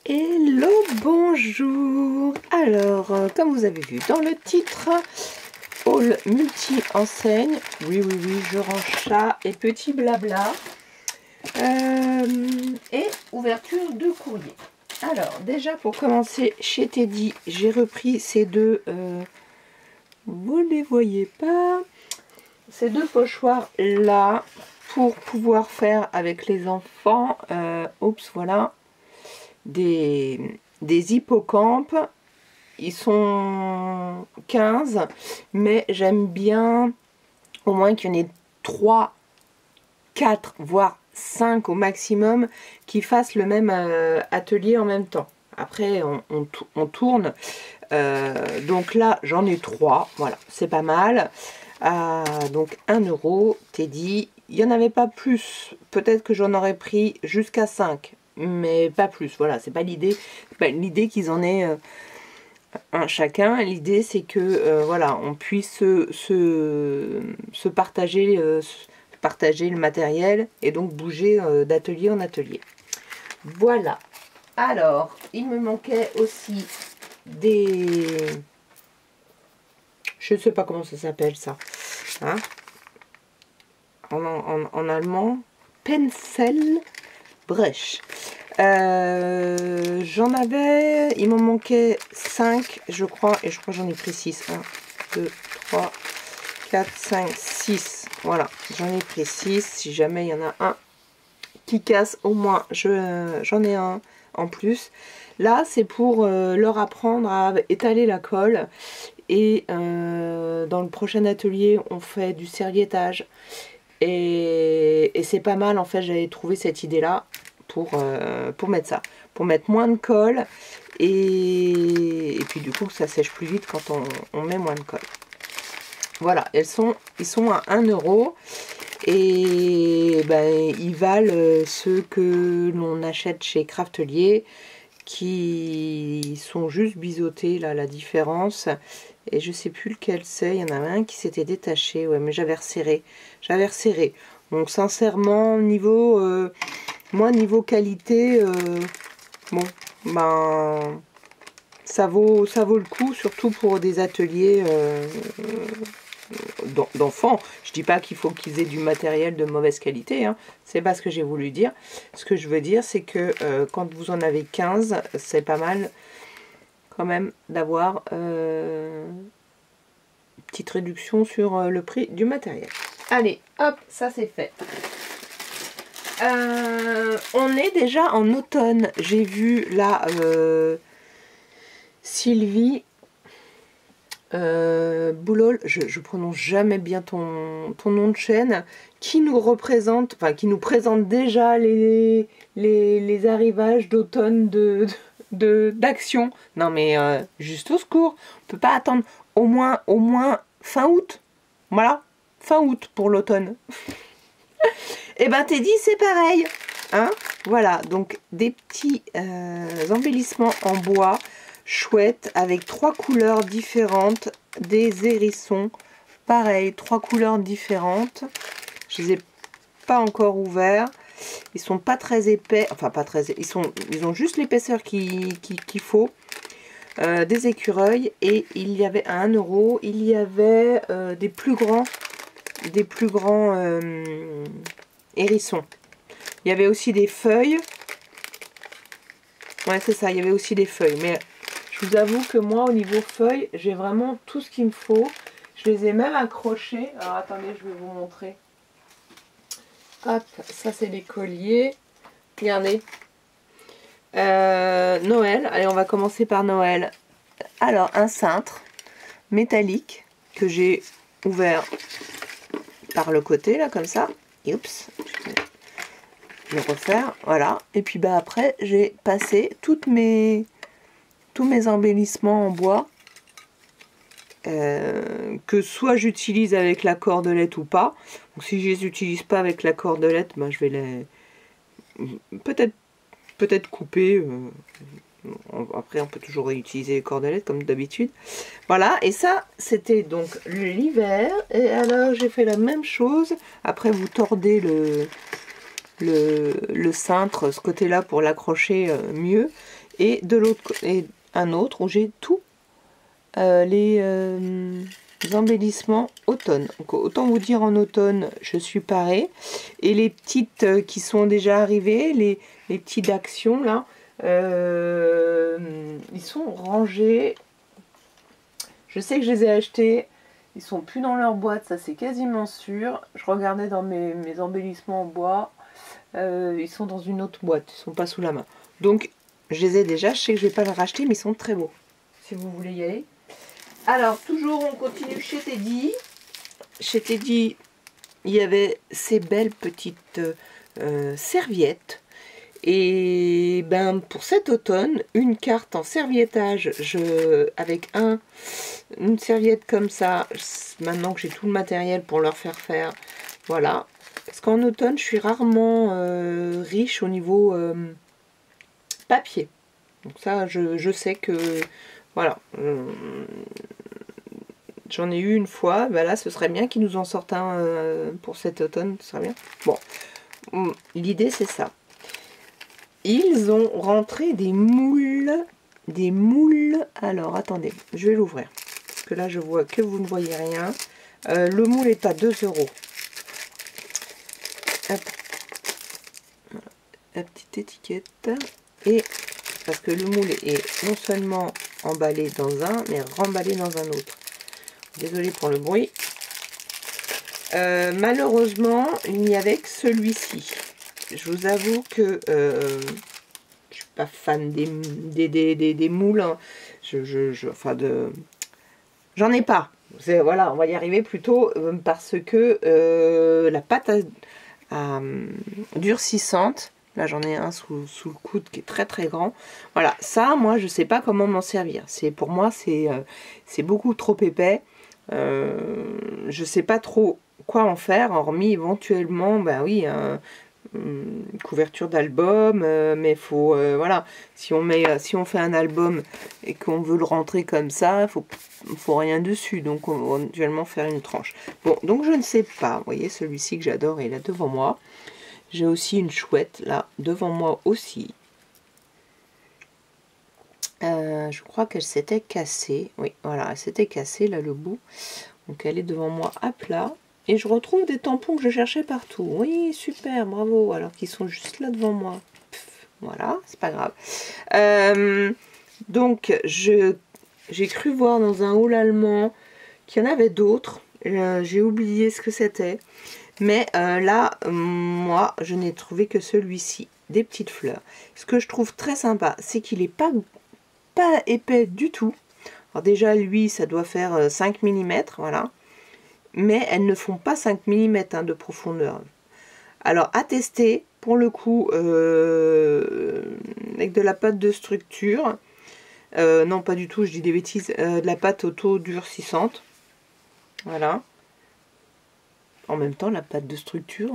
Hello, bonjour. Alors, comme vous avez vu dans le titre, haul multi-enseigne. Oui, je range ça et petit blabla. Et ouverture de courrier. Alors, déjà pour commencer, chez Teddy, j'ai repris ces deux, vous ne les voyez pas, ces deux pochoirs là pour pouvoir faire avec les enfants, oups, voilà, des hippocampes. Ils sont 15, mais j'aime bien au moins qu'il y en ait 3, 4, voire 5 au maximum qui fassent le même atelier en même temps. Après, on tourne. Donc là, j'en ai 3. Voilà, c'est pas mal. Donc 1 euro, Teddy. Il n'y en avait pas plus. Peut-être que j'en aurais pris jusqu'à 5. Mais pas plus. Voilà, c'est pas l'idée. L'idée qu'ils en aient un chacun. L'idée, c'est que voilà, on puisse se partager, partager le matériel et donc bouger d'atelier en atelier. Voilà. Alors, il me manquait aussi des... Je ne sais pas comment ça s'appelle ça. Hein, en allemand, Pencil Brush. J'en avais, il m'en manquait 5, je crois, et je crois que j'en ai pris 6. 1, 2, 3, 4, 5, 6. Voilà, j'en ai pris 6. Si jamais il y en a un qui casse, au moins j'en ai un en plus. Là, c'est pour leur apprendre à étaler la colle. Et dans le prochain atelier, on fait du serviettage. Et c'est pas mal, en fait, j'avais trouvé cette idée-là pour mettre ça. Pour mettre moins de colle. Et puis du coup, ça sèche plus vite quand on met moins de colle. Voilà, ils sont à 1 euro. Et ben, ils valent ceux que l'on achète chez Craftelier, qui sont juste biseautés, là, la différence. Et je sais plus lequel c'est, il y en a un qui s'était détaché, ouais, mais j'avais resserré. Donc sincèrement, niveau moi, niveau qualité, bon, ben, ça vaut le coup, surtout pour des ateliers d'enfants. Je dis pas qu'il faut qu'ils aient du matériel de mauvaise qualité, hein. C'est pas ce que j'ai voulu dire. Ce que je veux dire, c'est que quand vous en avez 15, c'est pas mal quand même d'avoir une petite réduction sur le prix du matériel. Allez, hop, ça c'est fait. On est déjà en automne. J'ai vu là Sylvie Boulol, je prononce jamais bien ton nom de chaîne, qui nous représente, enfin qui nous présente déjà les arrivages d'automne d'action. Non mais juste au secours, on peut pas attendre au moins fin août. Voilà, fin août pour l'automne. Et ben Teddy, c'est pareil, hein, voilà, donc des petits embellissements en bois chouettes avec 3 couleurs différentes, des hérissons, pareil, 3 couleurs différentes. Je les ai pas encore ouverts, ils sont pas très épais, enfin pas très, ils ont juste l'épaisseur qu'il faut. Des écureuils, et il y avait à 1 euro, il y avait des plus grands hérissons. Il y avait aussi des feuilles. Ouais, c'est ça, il y avait aussi des feuilles. Mais je vous avoue que moi, au niveau feuilles, j'ai vraiment tout ce qu'il me faut. Je les ai même accrochés. Alors, attendez, je vais vous montrer. Hop, ça, c'est les colliers. Regardez. Noël. Allez, on va commencer par Noël. Alors, un cintre métallique que j'ai ouvert par le côté, là, comme ça. Oups, je vais refaire, voilà. Et puis bah après, j'ai passé tous mes embellissements en bois, que soit j'utilise avec la cordelette ou pas. Donc si je les utilise pas avec la cordelette, bah, je vais les peut-être couper. Après, on peut toujours réutiliser les cordelettes comme d'habitude. Voilà, et ça, c'était donc l'hiver. Et alors, j'ai fait la même chose. Après, vous tordez le cintre, ce côté-là, pour l'accrocher mieux. et de l'autre et un autre où j'ai tous les embellissements automne. Donc, autant vous dire, en automne je suis parée, et les petites qui sont déjà arrivées, les petits d'actions là, ils sont rangés. Je sais que je les ai achetés, ils sont plus dans leur boîte, ça c'est quasiment sûr. Je regardais dans mes embellissements en bois, ils sont dans une autre boîte, ils sont pas sous la main. Donc je les ai déjà, je sais que je vais pas les racheter, mais ils sont très beaux, si vous voulez y aller. Alors toujours on continue chez Teddy. Chez Teddy, il y avait ces belles petites serviettes. Et ben pour cet automne, une carte en serviettage, avec une serviette comme ça, maintenant que j'ai tout le matériel pour leur faire, voilà. Parce qu'en automne, je suis rarement riche au niveau papier. Donc ça, je sais que, voilà, j'en ai eu une fois, ben là ce serait bien qu'ils nous en sortent un pour cet automne, ce serait bien. Bon, l'idée c'est ça. Ils ont rentré des moules. Alors, attendez, je vais l'ouvrir. Parce que là, je vois que vous ne voyez rien. Le moule est à 2 €. La petite étiquette. Et parce que le moule est non seulement emballé dans un, mais remballé dans un autre. Désolée pour le bruit. Malheureusement, il n'y avait que celui-ci. Je vous avoue que je suis pas fan des moules. Hein. J'en ai pas. Voilà, on va y arriver plutôt parce que la pâte durcissante, là j'en ai un sous le coude qui est très très grand. Voilà, ça, moi je sais pas comment m'en servir. Pour moi c'est beaucoup trop épais. Je sais pas trop quoi en faire, hormis éventuellement, ben oui, une couverture d'album, mais faut voilà, si on fait un album et qu'on veut le rentrer comme ça, faut rien dessus, donc on va éventuellement faire une tranche. Bon, donc je ne sais pas, vous voyez, celui-ci que j'adore est là devant moi. J'ai aussi une chouette là devant moi aussi. Je crois qu'elle s'était cassée, oui, voilà, elle s'était cassée là le bout, donc elle est devant moi à plat. Et je retrouve des tampons que je cherchais partout. Oui, super, bravo. Alors qu'ils sont juste là devant moi. Pff, voilà, c'est pas grave. Donc, j'ai cru voir dans un haul allemand qu'il y en avait d'autres. J'ai oublié ce que c'était. Mais là, moi, je n'ai trouvé que celui-ci. Des petites fleurs. Ce que je trouve très sympa, c'est qu'il n'est pas épais du tout. Alors déjà, lui, ça doit faire 5 mm, voilà. Mais elles ne font pas 5 mm hein, de profondeur. Alors à tester, pour le coup, avec de la pâte de structure, non pas du tout, je dis des bêtises, de la pâte auto-durcissante, voilà. En même temps, la pâte de structure,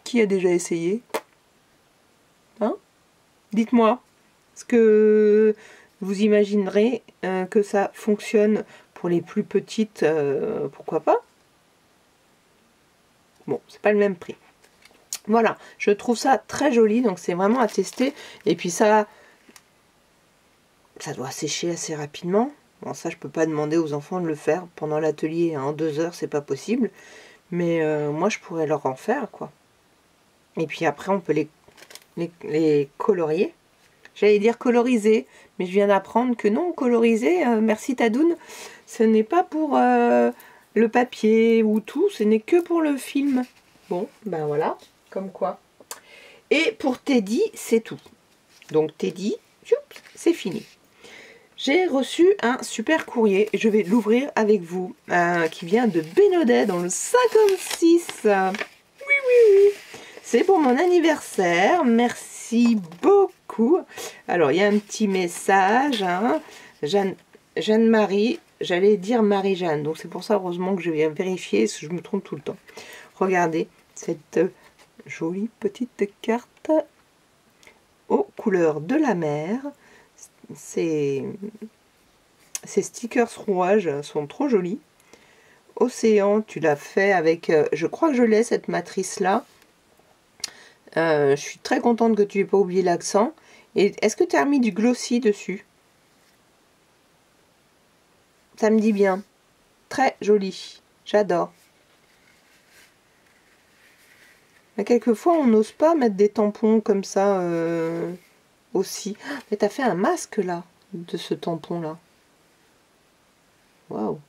qui a déjà essayé? Hein? Dites-moi, est-ce que vous imaginerez que ça fonctionne pour les plus petites, pourquoi pas? Bon, c'est pas le même prix. Voilà, je trouve ça très joli, donc c'est vraiment à tester. Et puis ça doit sécher assez rapidement. Bon, ça, je peux pas demander aux enfants de le faire pendant l'atelier. Hein. En 2 heures, c'est pas possible. Mais moi, je pourrais leur en faire, quoi. Et puis après, on peut les colorier. J'allais dire coloriser, mais je viens d'apprendre que non, coloriser, merci Tadoun, ce n'est pas pour le papier ou tout, ce n'est que pour le film. Bon, ben voilà, comme quoi. Et pour Teddy, c'est tout. Donc Teddy, c'est fini. J'ai reçu un super courrier, et je vais l'ouvrir avec vous, qui vient de Bénodet dans le 56. Oui. C'est pour mon anniversaire, merci beaucoup. Alors, il y a un petit message, hein. Jeanne-Marie, j'allais dire Marie-Jeanne, donc c'est pour ça, heureusement, que je vais vérifier, parce que je me trompe tout le temps. Regardez cette jolie petite carte aux couleurs de la mer. Ces stickers rouages sont trop jolis. Océan, tu l'as fait avec, je crois que je l'ai, cette matrice-là. Je suis très contente que tu n'aies pas oublié l'accent. Et est-ce que tu as mis du glossy dessus? Ça me dit bien. Très joli. J'adore. Mais quelquefois, on n'ose pas mettre des tampons comme ça aussi. Mais tu as fait un masque là, de ce tampon-là. Waouh.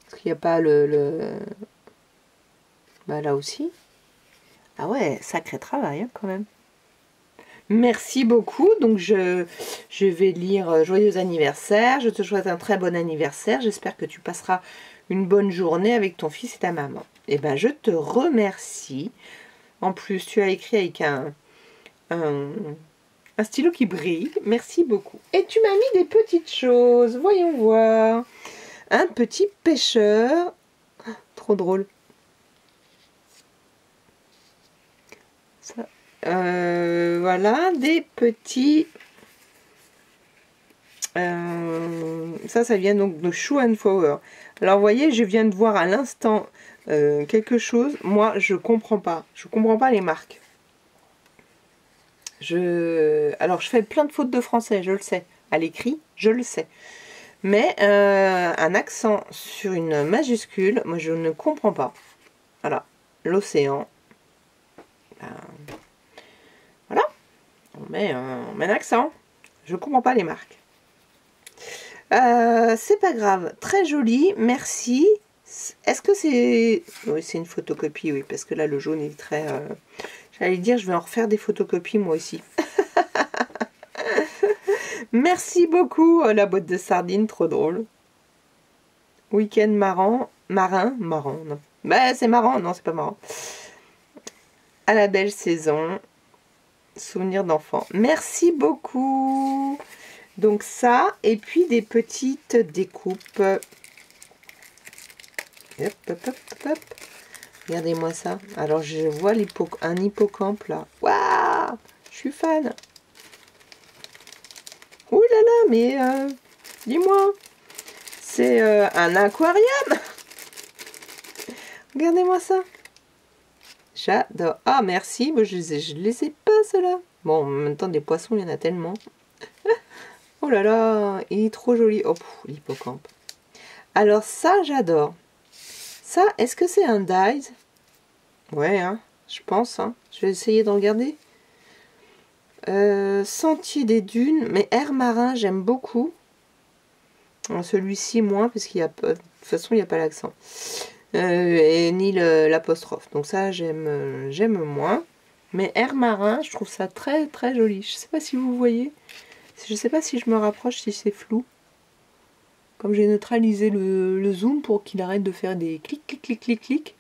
Est-ce qu'il n'y a pas Bah là aussi. Ah ouais, sacré travail hein, quand même. Merci beaucoup. Donc je vais lire joyeux anniversaire. Je te souhaite un très bon anniversaire. J'espère que tu passeras une bonne journée avec ton fils et ta maman. Et ben je te remercie. En plus, tu as écrit avec un stylo qui brille. Merci beaucoup. Et tu m'as mis des petites choses. Voyons voir. Un petit pêcheur. Trop drôle. Ça, voilà, des petits... ça vient donc de Shoe and Flower. Alors, vous voyez, je viens de voir à l'instant quelque chose. Moi, je comprends pas. Je comprends pas les marques. Alors, je fais plein de fautes de français, je le sais. À l'écrit, je le sais. Mais un accent sur une majuscule, moi, je ne comprends pas. Voilà, l'océan. Voilà, on met un accent. Je comprends pas les marques. C'est pas grave, très joli, merci. Est-ce que c'est... Oui, c'est une photocopie, oui, parce que là, le jaune est très... J'allais dire, je vais en refaire des photocopies, moi aussi. Merci beaucoup, la boîte de sardines, trop drôle. Week-end marin, non. Bah, c'est marrant, non, c'est pas marrant. À la belle saison, souvenir d'enfant. Merci beaucoup. Donc ça, et puis des petites découpes. Hop, hop, hop, hop. Regardez-moi ça. Alors, je vois un hippocampe, là. Waouh, je suis fan. Ouh là là, mais dis-moi, c'est un aquarium. Regardez-moi ça. J'adore. Ah, merci. Moi, je les ai pas, ceux-là. Bon, en même temps, des poissons, il y en a tellement. Oh là là, il est trop joli. Oh, l'hippocampe. Alors ça, j'adore. Ça, est-ce que c'est un dyes? Ouais, hein, je pense. Hein. Je vais essayer de regarder. Sentier des dunes, mais air marin, j'aime beaucoup. Celui-ci, moins, parce qu'il y a pas... De toute façon, il n'y a pas l'accent. Et ni l'apostrophe. Donc ça, j'aime moins. Mais air marin, je trouve ça très, très joli. Je ne sais pas si vous voyez. Je ne sais pas si je me rapproche, si c'est flou. Comme j'ai neutralisé le zoom pour qu'il arrête de faire des clics, clics, clics, clics, clics.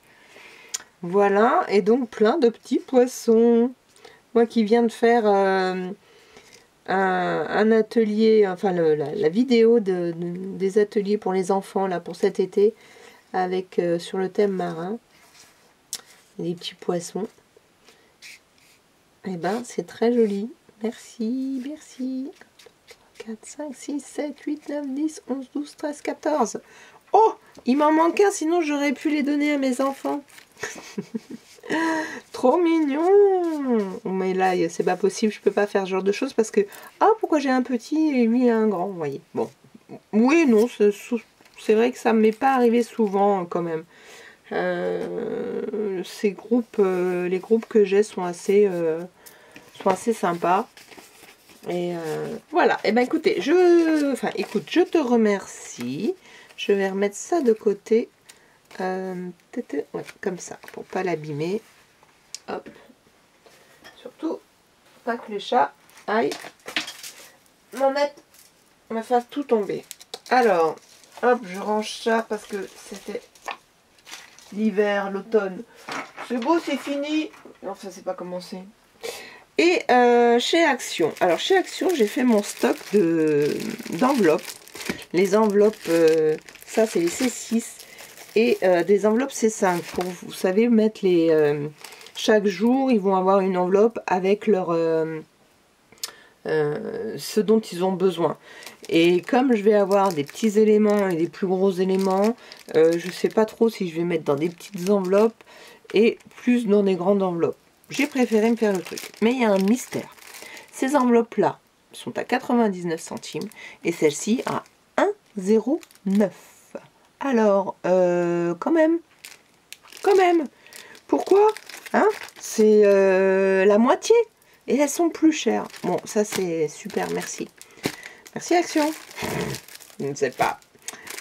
Voilà, et donc plein de petits poissons. Moi qui viens de faire un atelier, enfin la vidéo des ateliers pour les enfants là pour cet été, avec sur le thème marin. Des petits poissons. Et ben c'est très joli. Merci, merci. 4, 5, 6, 7, 8, 9, 10, 11, 12, 13, 14. Oh, il m'en manque un, sinon j'aurais pu les donner à mes enfants. Trop mignon. Mais là, c'est pas possible, je peux pas faire ce genre de choses parce que... Ah, pourquoi j'ai un petit et lui un grand, vous voyez. Bon. Oui, non, c'est vrai que ça ne m'est pas arrivé souvent quand même. Ces groupes, les groupes que j'ai sont assez sympas. Et voilà, et ben écoutez, je te remercie. Je vais remettre ça de côté. Ouais, comme ça, pour pas l'abîmer. Hop. Surtout, pas que les chats aillent me fasse tout tomber. Alors, hop, je range ça parce que c'était l'hiver, l'automne. C'est beau, c'est fini. Non, ça c'est pas commencé. Et chez Action. Alors chez Action, j'ai fait mon stock d'enveloppes. Les enveloppes, ça c'est les C6 et des enveloppes C5 pour, vous savez, mettre les... chaque jour, ils vont avoir une enveloppe avec leur ce dont ils ont besoin. Et comme je vais avoir des petits éléments et des plus gros éléments, je sais pas trop si je vais mettre dans des petites enveloppes et plus dans des grandes enveloppes. J'ai préféré me faire le truc. Mais il y a un mystère. Ces enveloppes-là sont à 99 centimes et celle-ci à 1,09. Alors, quand même. Pourquoi, hein? C'est la moitié et elles sont plus chères. Bon, ça c'est super, merci. Merci Action. Je ne sais pas.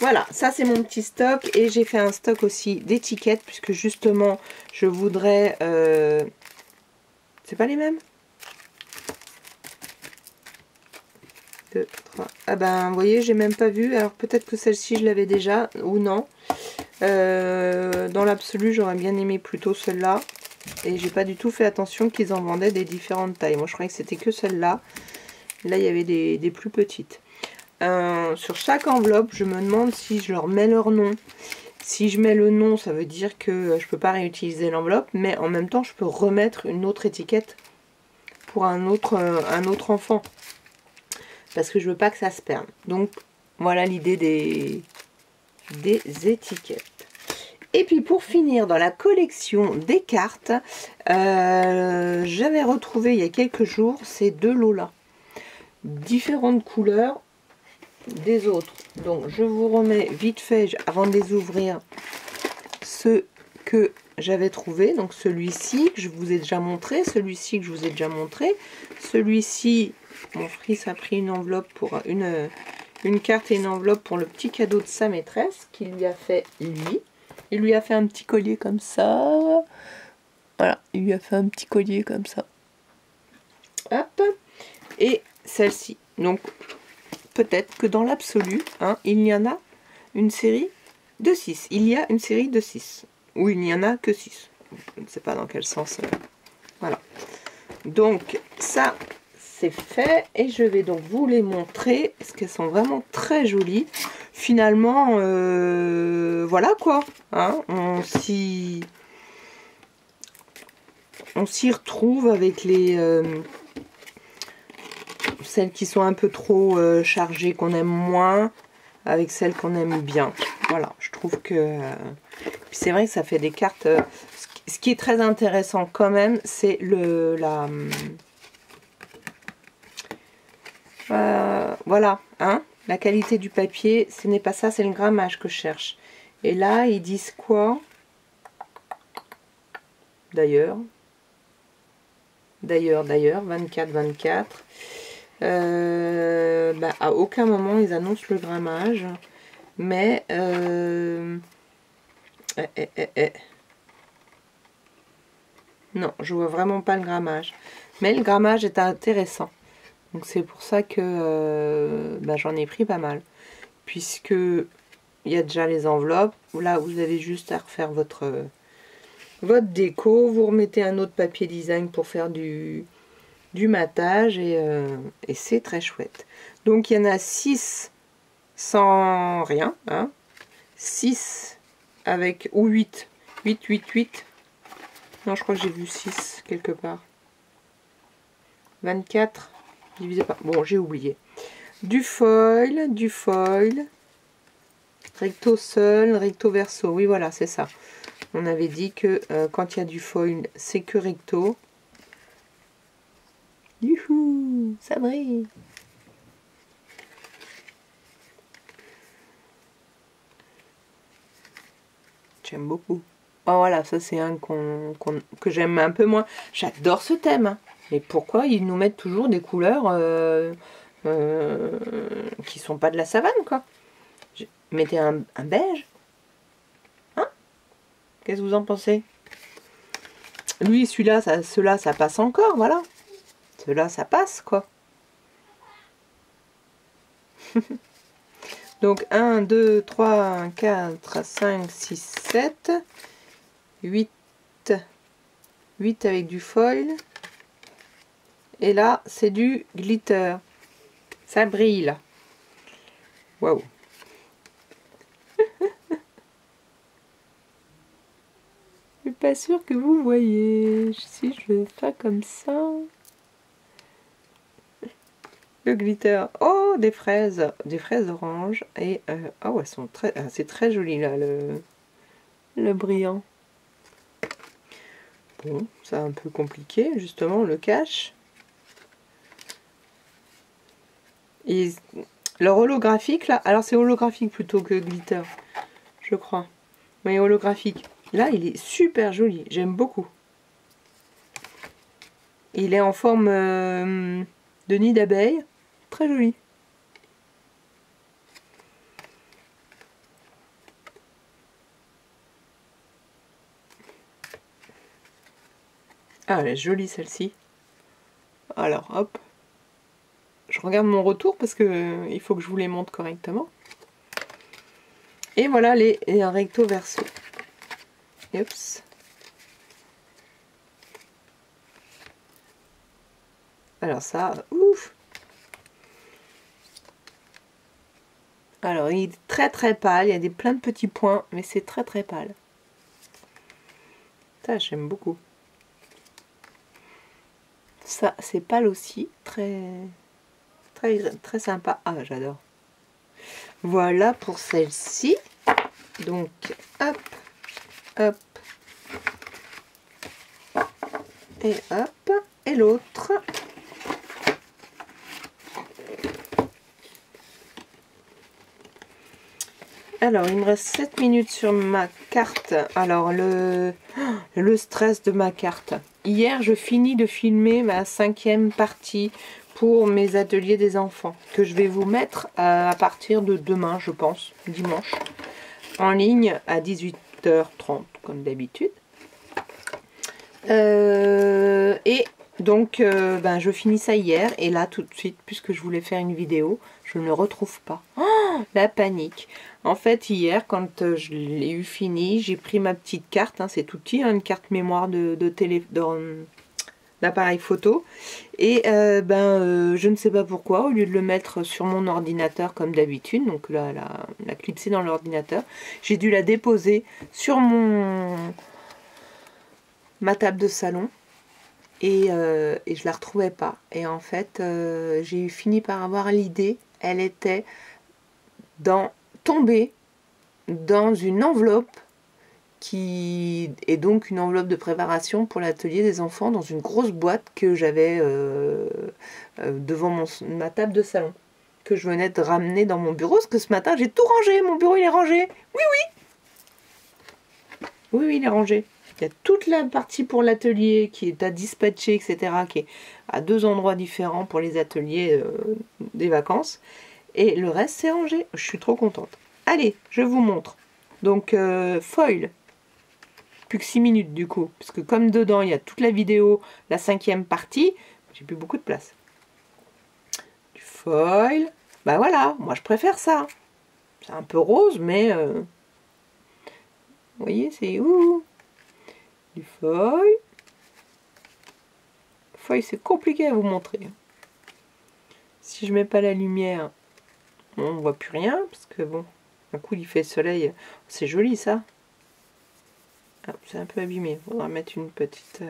Voilà, ça c'est mon petit stock et j'ai fait un stock aussi d'étiquettes puisque justement je voudrais... C'est pas les mêmes? 2, 3. Ah ben, vous voyez, j'ai même pas vu. Alors peut-être que celle-ci je l'avais déjà ou non. Dans l'absolu, j'aurais bien aimé plutôt celle-là. Et j'ai pas du tout fait attention qu'ils en vendaient des différentes tailles. Moi, je croyais que c'était que celle-là. Là, il y avait des plus petites. Sur chaque enveloppe, je me demande si je leur mets leur nom. Si je mets le nom, ça veut dire que je peux pas réutiliser l'enveloppe. Mais en même temps, je peux remettre une autre étiquette pour un autre enfant. Parce que je veux pas que ça se perde. Donc, voilà l'idée des étiquettes. Et puis pour finir, dans la collection des cartes, j'avais retrouvé il y a quelques jours ces deux lots-là. Différentes couleurs des autres. Donc je vous remets vite fait, avant de les ouvrir, ceux que j'avais trouvé. Donc celui-ci que je vous ai déjà montré, celui-ci que je vous ai déjà montré, celui-ci, mon fils a pris une enveloppe pour une carte et une enveloppe pour le petit cadeau de sa maîtresse qu'il lui a fait lui. Il lui a fait un petit collier comme ça. Voilà, il lui a fait un petit collier comme ça. Hop. Et celle-ci. Donc, peut-être que dans l'absolu, hein, il y en a une série de 6. Il y a une série de 6. Ou il n'y en a que 6. Je ne sais pas dans quel sens. Voilà. Donc, ça, c'est fait. Et je vais donc vous les montrer. Parce qu'elles sont vraiment très jolies. Finalement, voilà quoi. Hein, on s'y retrouve avec les celles qui sont un peu trop chargées, qu'on aime moins, avec celles qu'on aime bien. Voilà, je trouve que... c'est vrai que ça fait des cartes... ce qui est très intéressant quand même, c'est voilà, hein, la qualité du papier, ce n'est pas ça, c'est le grammage que je cherche. Et là, ils disent quoi? D'ailleurs, 24. À aucun moment ils annoncent le grammage, mais non, je vois vraiment pas le grammage. Mais le grammage est intéressant. Donc c'est pour ça que j'en ai pris pas mal. Puisque il y a déjà les enveloppes. Là, vous avez juste à refaire votre déco. Vous remettez un autre papier design pour faire du matage. Et c'est très chouette. Donc il y en a 6 sans rien. Hein. 6 avec... ou 8. 8. Non, je crois que j'ai vu 6 quelque part. 24 divisé par... Bon, j'ai oublié. Du foil. Recto seul, recto verso. Oui, voilà, c'est ça. On avait dit que quand il y a du foil, c'est que recto. Youhou, ça brille. J'aime beaucoup. Oh voilà, ça c'est un que j'aime un peu moins. J'adore ce thème. Hein. Mais pourquoi ils nous mettent toujours des couleurs qui sont pas de la savane, quoi? Mettez un beige. Hein? Qu'est-ce que vous en pensez? Lui, celui-là, ceux-là, ça passe encore, voilà. Ceux-là, ça passe, quoi. Donc 1, 2, 3, 4, 5, 6, 7, 8. 8 avec du foil. Et là, c'est du glitter. Ça brille, là. Waouh. Je suis pas sûre que vous voyez. Si je le fais comme ça... Le glitter. Oh, des fraises oranges. Et oh, elles sont très... c'est très joli, là, le brillant. Bon, c'est un peu compliqué, justement, le cache. Et leur holographique là, alors c'est holographique plutôt que glitter, je crois. Oui, holographique. Là, il est super joli, j'aime beaucoup. Il est en forme de nid d'abeille, très joli. Ah, elle est jolie celle-ci. Alors, hop. Je regarde mon retour parce que il faut que je vous les montre correctement. Et voilà les recto verso. Oups. Alors ça, ouf. Alors il est très très pâle, il y a plein de petits points, mais c'est très très pâle. Ça j'aime beaucoup. Ça c'est pâle aussi, très très sympa. Ah j'adore. Voilà pour celle-ci. Donc hop, hop, et hop, et l'autre. Alors, il me reste 7 minutes sur ma carte. Alors, le stress de ma carte. Hier, je finis de filmer ma 5e partie pour mes ateliers des enfants, que je vais vous mettre à partir de demain, je pense, dimanche, en ligne à 18h30, comme d'habitude. Et donc, je finis ça hier, et là, tout de suite, puisque je voulais faire une vidéo, je ne le retrouve pas. Oh, la panique. En fait, hier, quand je l'ai eu fini, j'ai pris ma petite carte, hein, c'est tout petit, hein, une carte mémoire d'appareil photo, et je ne sais pas pourquoi, au lieu de le mettre sur mon ordinateur comme d'habitude, donc là, la clipser dans l'ordinateur, j'ai dû la déposer sur ma table de salon, et je la retrouvais pas. Et en fait, j'ai fini par avoir l'idée, elle était tombée dans une enveloppe qui est donc une enveloppe de préparation pour l'atelier des enfants, dans une grosse boîte que j'avais devant ma table de salon, que je venais de ramener dans mon bureau, parce que ce matin j'ai tout rangé, mon bureau il est rangé. Oui, il est rangé. Il y a toute la partie pour l'atelier qui est à dispatcher, etc., qui est à 2 endroits différents pour les ateliers des vacances. Et le reste, c'est rangé. Je suis trop contente. Allez, je vous montre. Donc, foil. Plus que 6 minutes du coup. Parce que comme dedans, il y a toute la vidéo, la 5e partie, j'ai plus beaucoup de place. Du foil. Bah voilà, moi je préfère ça. C'est un peu rose, mais... vous voyez, c'est... Du foil. Foil, c'est compliqué à vous montrer. Si je mets pas la lumière, on ne voit plus rien, parce que bon, un coup il fait soleil, c'est joli ça. Ah, c'est un peu abîmé, on va mettre une petite...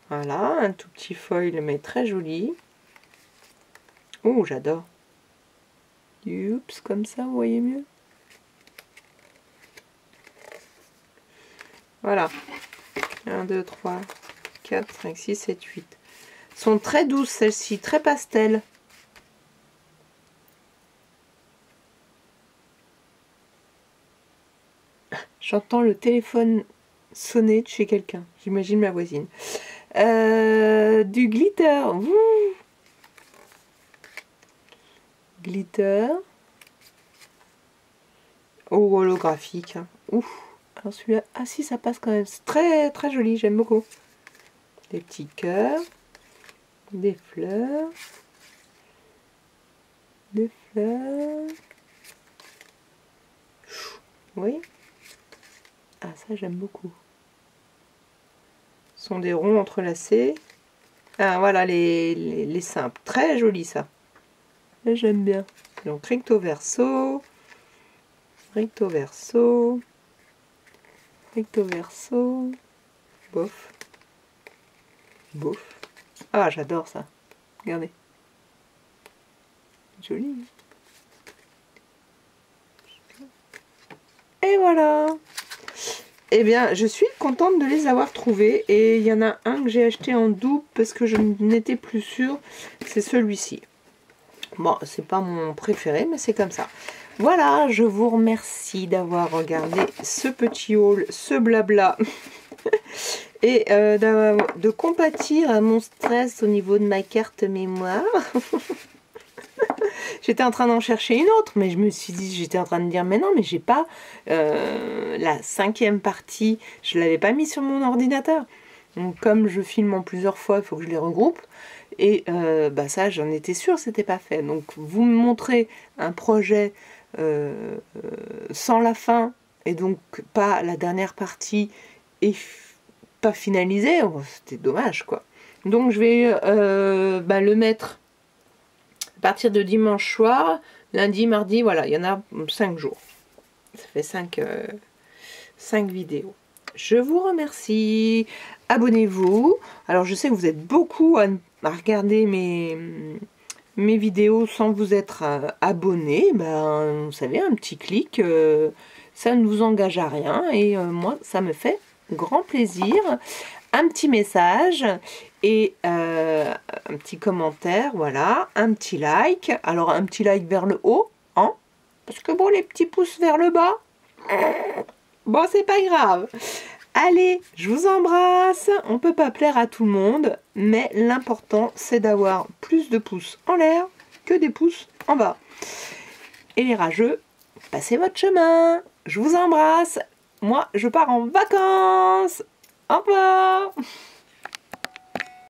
voilà, un tout petit foil, mais très joli. Oh, j'adore. Oups, comme ça, vous voyez mieux. Voilà. 1, 2, 3, 4, 5, 6, 7, 8. Sont très douces celles-ci, très pastel. J'entends le téléphone sonner de chez quelqu'un. J'imagine ma voisine. Du glitter. Ouh. Glitter. Oh, holographique. Hein. Ouf. Alors celui-là, ah si, ça passe quand même. C'est très très joli, j'aime beaucoup. Des petits cœurs. Des fleurs. Des fleurs. Oui. Ah, ça, j'aime beaucoup. Ce sont des ronds entrelacés. Ah, voilà, les simples. Très joli, ça. J'aime bien. Donc, recto verso. Recto verso. Recto verso. Bof. Bof. Ah, j'adore ça. Regardez. Joli. Et voilà. Eh bien, je suis contente de les avoir trouvés. Et il y en a un que j'ai acheté en double parce que je n'étais plus sûre. C'est celui-ci. Bon, c'est pas mon préféré, mais c'est comme ça. Voilà, je vous remercie d'avoir regardé ce petit haul, ce blabla. Et de compatir à mon stress au niveau de ma carte mémoire. J'étais en train d'en chercher une autre, mais je me suis dit, j'étais en train de dire, mais non, mais j'ai pas la 5e partie, je l'avais pas mis sur mon ordinateur. Donc comme je filme en plusieurs fois, il faut que je les regroupe. Et bah ça, j'en étais sûre, c'était pas fait. Donc vous me montrez un projet sans la fin, et donc pas la dernière partie, et pas finalisé, oh, c'était dommage quoi. Donc je vais le mettre à partir de dimanche soir, lundi, mardi, voilà, il y en a 5 jours. Ça fait 5 vidéos. Je vous remercie. Abonnez-vous. Alors je sais que vous êtes beaucoup à regarder mes vidéos sans vous être abonné. Ben, vous savez, un petit clic, ça ne vous engage à rien. Et moi, ça me fait grand plaisir. Un petit message et un petit commentaire, voilà, un petit like. Alors un petit like vers le haut, hein, parce que bon, les petits pouces vers le bas, bon, c'est pas grave. Allez, je vous embrasse. On peut pas plaire à tout le monde, mais l'important c'est d'avoir plus de pouces en l'air que des pouces en bas. Et les rageux, passez votre chemin. Je vous embrasse. Moi, je pars en vacances. Au revoir.